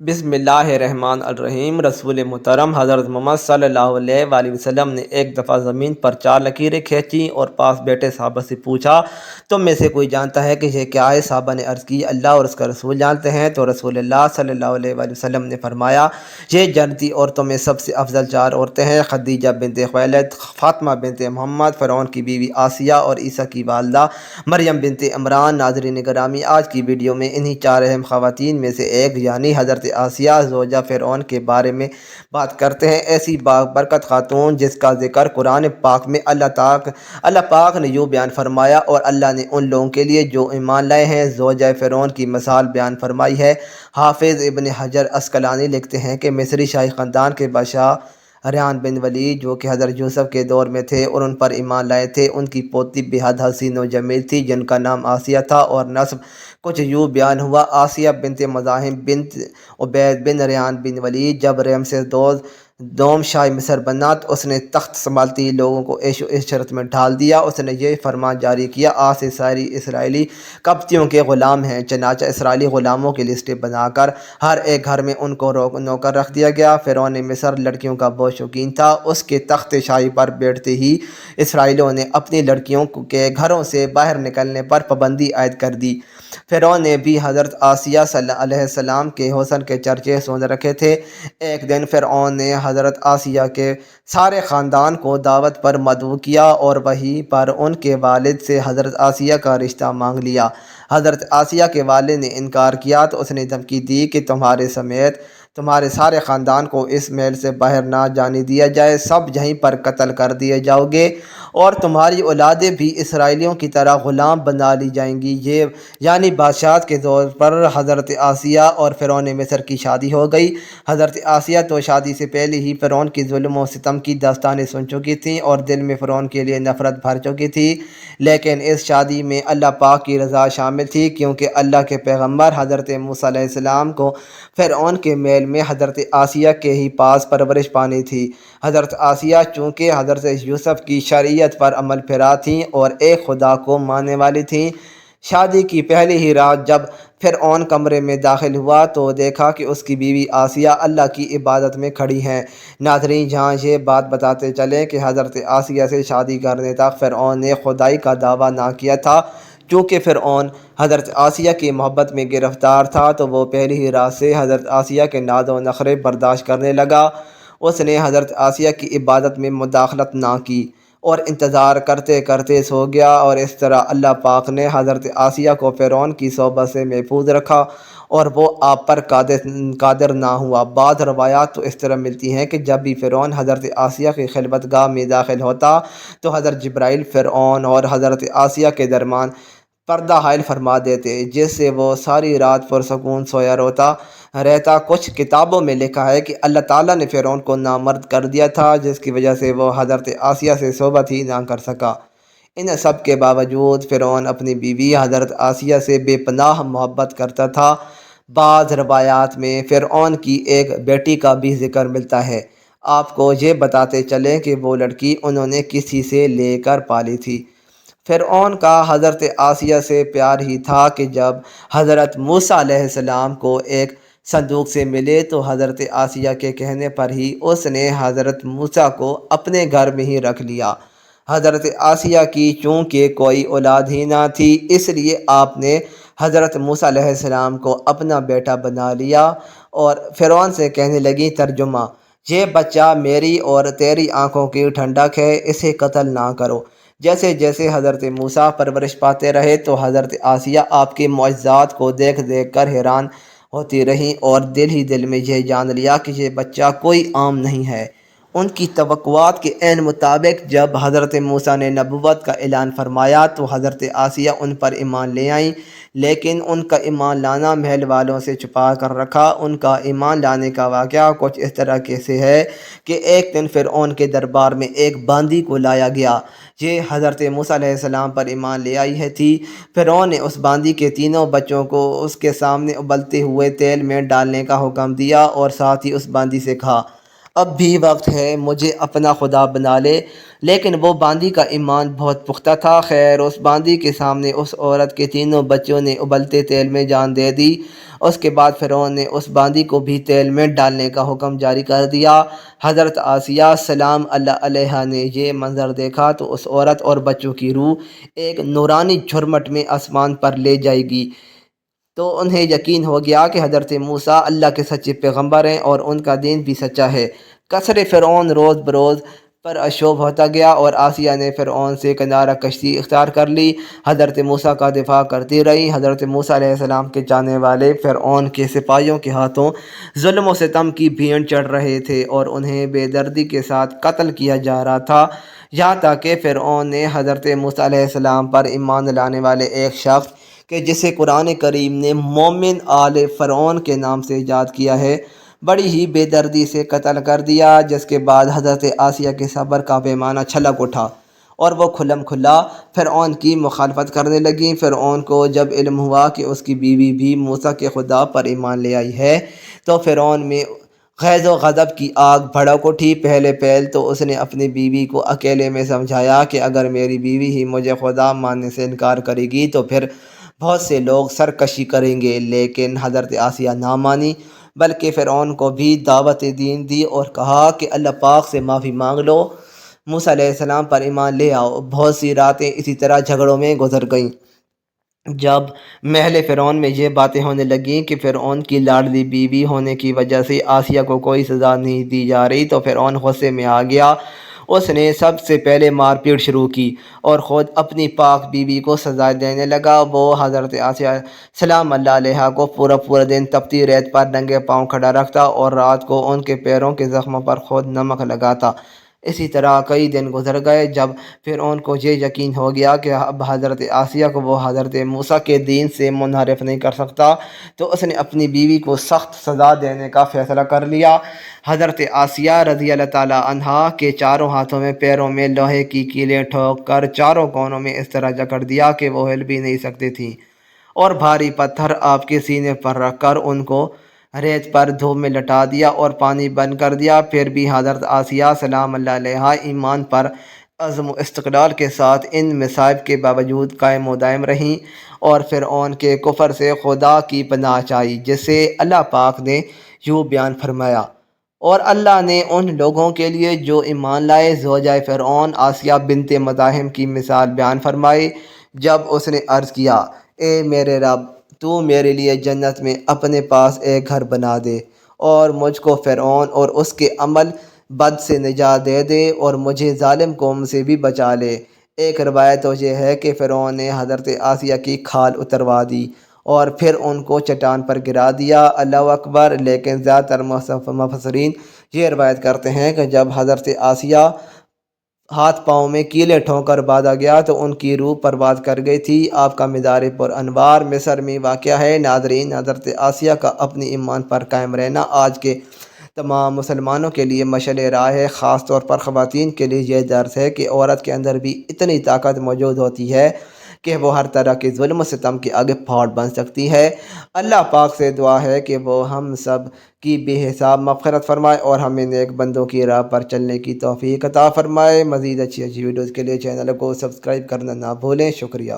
بسم اللہ الرحمن الرحیم۔ رسول محترم حضرت محمد صلی اللہ علیہ وآلہ وسلم نے ایک دفعہ زمین پر 4 لکیریں کھینچیں اور پاس بیٹھے صحابہ سے پوچھا، تم میں سے کوئی جانتا ہے کہ یہ کیا ہے؟ صحابہ نے عرض کی، اللہ اور اس کا رسول جانتے ہیں۔ تو رسول اللہ صلی اللہ علیہ وآلہ وسلم نے فرمایا، یہ جنتی عورتوں میں سب سے افضل 4 عورتیں ہیں: خدیجہ بنت خویلد، فاطمہ بنت محمد، فرعون کی بیوی آسیہ اور عیسیٰ کی والدہ مریم بنت عمران۔ ناظرین گرامی، آج کی ویڈیو میں انہی 4 اہم خواتین میں سے ایک یعنی حضرت آسیہ زوجہ فرعون کے بارے میں بات کرتے ہیں۔ ایسی برکت خاتون جس کا ذکر قرآن پاک میں اللہ پاک نے یوں بیان فرمایا، اور اللہ نے ان لوگوں کے لیے جو ایمان لائے ہیں زوجہ فرعون کی مثال بیان فرمائی ہے۔ حافظ ابن حجر عسقلانی لکھتے ہیں کہ مصری شاہی خاندان کے بادشاہ ریحان بن ولید جو کہ حضرت یوسف کے دور میں تھے اور ان پر ایمان لائے تھے، ان کی پوتی بے حد حسین و جمیل تھی جن کا نام آسیہ تھا، اور نسب کچھ یوں بیان ہوا: آسیہ بنت مزاحم بنت عبید بن ریحان بن ولید۔ جب رمسیس دوم شاہ مصر بنا تو اس نے تخت سنبھالتے ہی لوگوں کو عیش و عشرت میں ڈال دیا۔ اس نے یہ فرمان جاری کیا، آج سے ساری اسرائیلی قبطیوں کے غلام ہیں۔ چنانچہ اسرائیلی غلاموں کی لسٹیں بنا کر ہر ایک گھر میں ان کو نوکر رکھ دیا گیا۔ فرعون مصر لڑکیوں کا بہت شوقین تھا۔ اس کے تخت شاہی پر بیٹھتے ہی اسرائیلیوں نے اپنی لڑکیوں کے گھروں سے باہر نکلنے پر پابندی عائد کر دی۔ فرعون نے بھی حضرت آسیہ علیہ السلام کے حسن کے چرچے سن رکھے تھے۔ ایک دن فرعون نے حضرت آسیہ کے سارے خاندان کو دعوت پر مدعو کیا اور وہیں پر ان کے والد سے حضرت آسیہ کا رشتہ مانگ لیا۔ حضرت آسیہ کے والد نے انکار کیا تو اس نے دھمکی دی کہ تمہارے سمیت تمہارے سارے خاندان کو اس محل سے باہر نہ جانے دیا جائے، سب یہیں پر قتل کر دیے جاؤ گے، اور تمہاری اولادیں بھی اسرائیلیوں کی طرح غلام بنا لی جائیں گی۔ یہ یعنی بادشاہت کے طور پر حضرت آسیہ اور فرعون مصر کی شادی ہو گئی۔ حضرت آسیہ تو شادی سے پہلے ہی فرعون کی ظلم و ستم کی داستانیں سن چکی تھیں اور دل میں فرعون کے لیے نفرت بھر چکی تھی، لیکن اس شادی میں اللہ پاک کی رضا شامل تھی، کیونکہ اللہ کے پیغمبر حضرت موسیٰ علیہ السلام کو فرعون کے محل میں حضرت آسیہ کے ہی پاس پرورش پانی تھی۔ حضرت آسیہ چونکہ حضرت یوسف کی شریعت پر عمل پیرا تھیں اور ایک خدا کو ماننے والی تھیں۔ شادی کی پہلی ہی رات جب فرعون کمرے میں داخل ہوا تو دیکھا کہ اس کی بیوی آسیہ اللہ کی عبادت میں کھڑی ہیں۔ ناظرین، جہاں یہ بات بتاتے چلیں کہ حضرت آسیہ سے شادی کرنے تک فرعون نے خدائی کا دعویٰ نہ کیا تھا۔ چونکہ فرعون حضرت آسیہ کی محبت میں گرفتار تھا تو وہ پہلی ہی رات سے حضرت آسیہ کے ناز و نخرے برداشت کرنے لگا۔ اس نے حضرت آسیہ کی عبادت میں مداخلت نہ کی اور انتظار کرتے کرتے سو گیا، اور اس طرح اللہ پاک نے حضرت آسیہ کو فرعون کی صحبت سے محفوظ رکھا اور وہ آپ پر قادر نہ ہوا۔ بعض روایات تو اس طرح ملتی ہیں کہ جب بھی فرعون حضرت آسیہ کی خلوت گاہ میں داخل ہوتا تو حضرت جبرائیل فرعون اور حضرت آسیہ کے درمیان پردہ حائل فرما دیتے، جس سے وہ ساری رات پرسکون سویا رہتا۔ کچھ کتابوں میں لکھا ہے کہ اللہ تعالیٰ نے فرعون کو نامرد کر دیا تھا، جس کی وجہ سے وہ حضرت آسیہ سے صحبت ہی نہ کر سکا۔ ان سب کے باوجود فرعون اپنی بیوی حضرت آسیہ سے بے پناہ محبت کرتا تھا۔ بعض روایات میں فرعون کی ایک بیٹی کا بھی ذکر ملتا ہے۔ آپ کو یہ بتاتے چلیں کہ وہ لڑکی انہوں نے کسی سے لے کر پالی تھی۔ فرعون کا حضرت آسیہ سے پیار ہی تھا کہ جب حضرت موسیٰ علیہ السلام کو ایک صندوق سے ملے تو حضرت آسیہ کے کہنے پر ہی اس نے حضرت موسیٰ کو اپنے گھر میں ہی رکھ لیا۔ حضرت آسیہ کی چونکہ کوئی اولاد ہی نہ تھی، اس لیے آپ نے حضرت موسیٰ علیہ السلام کو اپنا بیٹا بنا لیا، اور فرعون سے کہنے لگی، ترجمہ: یہ بچہ میری اور تیری آنکھوں کی ٹھنڈک ہے، اسے قتل نہ کرو۔ جیسے جیسے حضرت موسیٰ پرورش پاتے رہے تو حضرت آسیہ آپ کے معجزات کو دیکھ دیکھ کر حیران ہوتی رہیں اور دل ہی دل میں یہ جان لیا کہ یہ بچہ کوئی عام نہیں ہے۔ ان کی توقعات کے عین مطابق جب حضرت موسیٰ نے نبوت کا اعلان فرمایا تو حضرت آسیہ ان پر ایمان لے آئیں، لیکن ان کا ایمان لانا محل والوں سے چھپا کر رکھا۔ ان کا ایمان لانے کا واقعہ کچھ اس طرح سے ہے کہ ایک دن فرعون کے دربار میں ایک باندی کو لایا گیا۔ یہ حضرت موسیٰ علیہ السلام پر ایمان لے آئی تھی۔ فرعون نے اس باندی کے تینوں بچوں کو اس کے سامنے ابلتے ہوئے تیل میں ڈالنے کا حکم دیا اور ساتھ ہی اس باندی سے کہا، اب بھی وقت ہے، مجھے اپنا خدا بنا لے۔ لیکن وہ باندی کا ایمان بہت پختہ تھا۔ خیر، اس باندی کے سامنے اس عورت کے تینوں بچوں نے ابلتے تیل میں جان دے دی۔ اس کے بعد فرعون نے اس باندی کو بھی تیل میں ڈالنے کا حکم جاری کر دیا۔ حضرت آسیہ سلام اللہ علیہا نے یہ منظر دیکھا تو اس عورت اور بچوں کی روح ایک نورانی جھرمٹ میں آسمان پر لے جائے گی، تو انہیں یقین ہو گیا کہ حضرت موسیٰ اللہ کے سچے پیغمبر ہیں اور ان کا دین بھی سچا ہے۔ قصر فرعون روز بروز پر اشوب ہوتا گیا اور آسیہ نے فرعون سے کنارہ کشتی اختیار کر لی۔ حضرت موسیٰ کا دفاع کرتی رہی۔ حضرت موسیٰ علیہ السلام کے چاہنے والے فرعون کے سپاہیوں کے ہاتھوں ظلم و ستم کی بھیڑ چڑھ رہے تھے اور انہیں بے دردی کے ساتھ قتل کیا جا رہا تھا، یہاں تک کہ فرعون نے حضرت موسیٰ علیہ السلام پر ایمان لانے والے ایک شخص کہ جسے قرآن کریم نے مومن آل فرعون کے نام سے ایجاد کیا ہے، بڑی ہی بے دردی سے قتل کر دیا، جس کے بعد حضرت آسیہ کے صبر کا پیمانہ چھلک اٹھا اور وہ کھلم کھلا فرعون کی مخالفت کرنے لگیں۔ فرعون کو جب علم ہوا کہ اس کی بیوی بھی موسیٰ کے خدا پر ایمان لے آئی ہے، تو فرعون میں غیظ و غضب کی آگ بھڑک اٹھی۔ پہلے تو اس نے اپنی بیوی کو اکیلے میں سمجھایا کہ اگر میری بیوی ہی مجھے خدا ماننے سے انکار کرے گی تو پھر بہت سے لوگ سرکشی کریں گے، لیکن حضرت آسیہ نہ مانی، بلکہ فرعون کو بھی دعوت دین دی اور کہا کہ اللہ پاک سے معافی مانگ لو، موسیٰ علیہ السلام پر ایمان لے آؤ۔ بہت سی راتیں اسی طرح جھگڑوں میں گزر گئیں۔ جب محل فرعون میں یہ باتیں ہونے لگیں کہ فرعون کی لاڈلی بیوی ہونے کی وجہ سے آسیہ کو کوئی سزا نہیں دی جا رہی، تو فرعون غصے میں آ گیا۔ اس نے سب سے پہلے مار پیٹ شروع کی اور خود اپنی پاک بیوی کو سزا دینے لگا۔ وہ حضرت آسیہ سلام اللہ علیہا کو پورا دن تپتی ریت پر ننگے پاؤں کھڑا رکھتا اور رات کو ان کے پیروں کے زخموں پر خود نمک لگاتا۔ اسی طرح کئی دن گزر گئے۔ جب فرعون کو یہ یقین ہو گیا کہ اب حضرت آسیہ کو وہ حضرت موسیٰ کے دین سے منحرف نہیں کر سکتا، تو اس نے اپنی بیوی کو سخت سزا دینے کا فیصلہ کر لیا۔ حضرت آسیہ رضی اللہ تعالیٰ عنہا کے چاروں ہاتھوں میں پیروں میں لوہے کی کیلیں ٹھوک کر چاروں کونوں میں اس طرح جکڑ دیا کہ وہ ہل بھی نہیں سکتی تھیں، اور بھاری پتھر آپ کے سینے پر رکھ کر ان کو ریت پر دھوپ میں لٹا دیا اور پانی بند کر دیا۔ پھر بھی حضرت آسیہ سلام اللہ علیہا ایمان پر عزم و استقلال کے ساتھ ان مصائب کے باوجود قائم و دائم رہیں اور فرعون کے کفر سے خدا کی پناہ چاہی، جسے اللہ پاک نے یوں بیان فرمایا: اور اللہ نے ان لوگوں کے لیے جو ایمان لائے زوجہ فرعون آسیہ بنت مزاحم کی مثال بیان فرمائی، جب اس نے عرض کیا: اے میرے رب، تو میرے لیے جنت میں اپنے پاس ایک گھر بنا دے اور مجھ کو فرعون اور اس کے عمل بد سے نجات دے دے اور مجھے ظالم قوم سے بھی بچا لے۔ ایک روایت تو یہ ہے کہ فرعون نے حضرت آسیہ کی کھال اتروا دی اور پھر ان کو چٹان پر گرا دیا۔ اللہ اکبر! لیکن زیادہ تر مفسرین یہ روایت کرتے ہیں کہ جب حضرت آسیہ ہاتھ پاؤں میں کیلیں ٹھونک کر باندھا گیا تو ان کی روح پرواز کر گئی تھی۔ آپ کا مزار پر انوار مصر میں واقع ہے۔ ناظرین، حضرت آسیہ کا اپنی ایمان پر قائم رہنا آج کے تمام مسلمانوں کے لیے مشعل راہ ہے۔ خاص طور پر خواتین کے لیے یہ درس ہے کہ عورت کے اندر بھی اتنی طاقت موجود ہوتی ہے کہ وہ ہر طرح کے ظلم و ستم کے آگے پھاڑ بن سکتی ہے۔ اللہ پاک سے دعا ہے کہ وہ ہم سب کی بے حساب مغفرت فرمائے اور ہمیں نیک بندوں کی راہ پر چلنے کی توفیق عطا فرمائے۔ مزید اچھی ویڈیوز کے لیے چینل کو سبسکرائب کرنا نہ بھولیں۔ شکریہ۔